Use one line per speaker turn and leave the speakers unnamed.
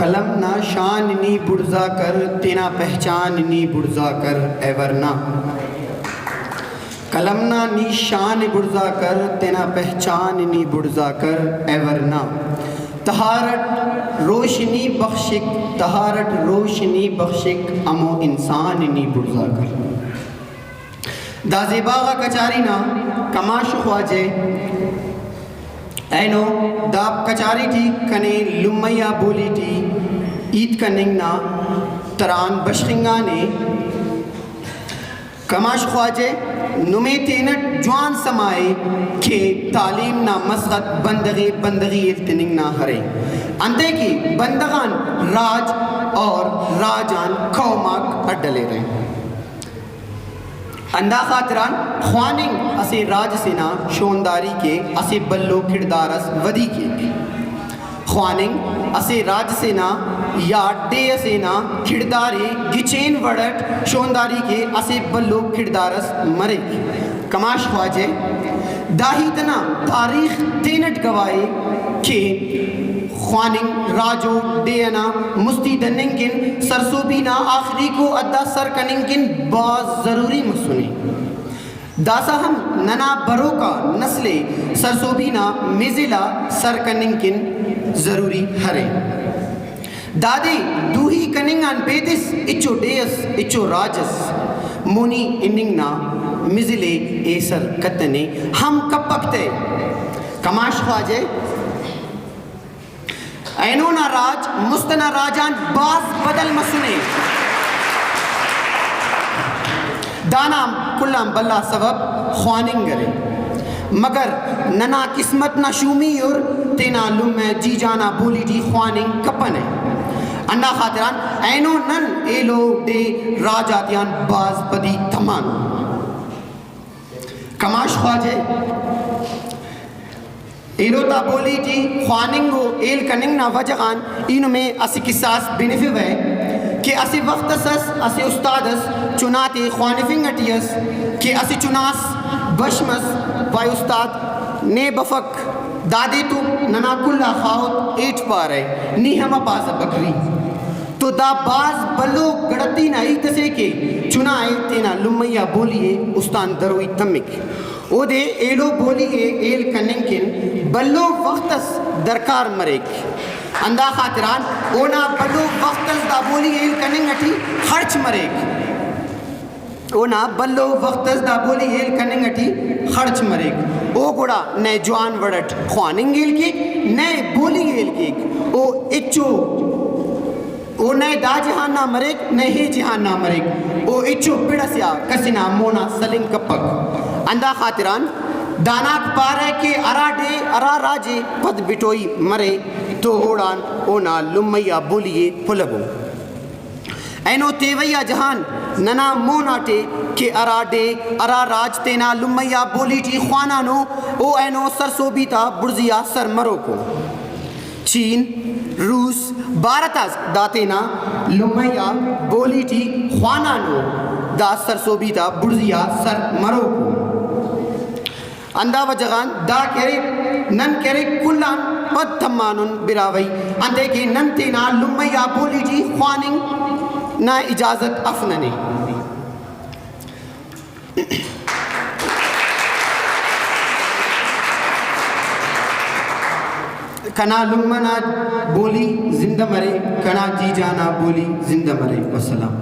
قلم نہ شان نی بڑزا کر تینا پہچان نی بڑزا کر اے ورنہ قلم نہ نی شان بڑزا کر تینا پہچان نی بڑزا کر اے ورنہ طہارت روشنی بخشک امو انسان نی بڑزا کر دا زیباغا کچاری نا کماش خواجے اینو دا کچاری ٹی کنے لمیا بولی ٹی عید کننگ نا تران بشخنگانے کماش خواجے نمی تینٹ جوان سمائے کہ تعلیم نا مسخت بندگی التننگ نا ہرے اندے کی بندگان راج اور راجان قوماک اڈلے رہے اندہ خاطران خواننگ اسے راج سینا شونداری کے اسے بلو کردارس ودی کے خواننگ اسے راج سینا یا ڈے سینا کرداری گچین وڑٹ شونداری کے اسے بلو کردارس مرے کماش خواجے داہی تنا تاریخ تینٹ گوائے کہ خواننگ راجو ڈینا مستی دننگن سرسوبینا آخری کو ادا سر کننگن باز ضروری مسونی داسا ہم ننا برو کا نسل سرسوبینا مزلا سر کننگن ضروری ہرے دادی دوہی کننگان بیدس اچو ڈیس اچو راجس مونی اننگنا مزلے ایسر کتنے ہم کپکتے کماش خواجے اینونا راج مستنا راجان باز بدل مسنے دانام کلام بلا سبب خواننگ گرے مگر ننا قسمت نہ شومی اور تینا لمہ جی جانا بولی ٹی خواننگ کپنے انڈا خاطران اینو نن ایلو دے راجاتیان باز بدی تمان کماش خواجے ایلو تا بولی ٹی خواننگو ایل کننگ نا وجغان اینو میں اسی قصاص بنفیو ہے کہ اسی وقت سس اسی استادس چناتے خوانفنگٹیس کہ اسی چناس بشمس وائی استاد نے بفک دادی تو ننا کلا خواہت ایٹ پارے نی ہما پاس بکری تو دا باز بلو گڑتی نا ایتسے کے چنائے تینا لمیا بولیے استان دروی تمک او دے ایلو بولیے ایل کننگن بلو وقتس درکار مریک اندہ خاطران اونا بلو وقتس دا بولی ایل کننگٹی خرچ مریک اونا بلو وقتس دا بولی ایل کننگٹی خرچ مریک او گوڑا نئے جوان وڑٹ خواننگ ایل کیک نئے بولی ایل کیک او اچو او نئے دا جہان نا مریک نئے ہی جہان نا مریک او اچو پیڑا سیا کسینا مونا سلنگ کپک اندہ خاطران داناک پارے کہ ارا ڈے ارا راجے پد بٹوئی مرے تو اوڑان اونا لمیا بولیے پلگو اینو تیویا جہان ننا موناٹے کہ ارا ڈے ارا راج تینا لمیا بولی ٹی خوانانو او اینو سرسوبی تا برزیا سر مرو کو چین روس بارتاز داتینا لمیا بولی ٹی خوانانو دا سرسوبی تا برزیا سر مرو کو اندہ وجغان دا کرے نن کرے کلان پد تمانن براوی اندے کے نن تینا لمیا بولی جی خواننگ نا اجازت افننے کنا لمنا بولی زندہ مرے کنا جی جانا بولی زندہ مرے والسلام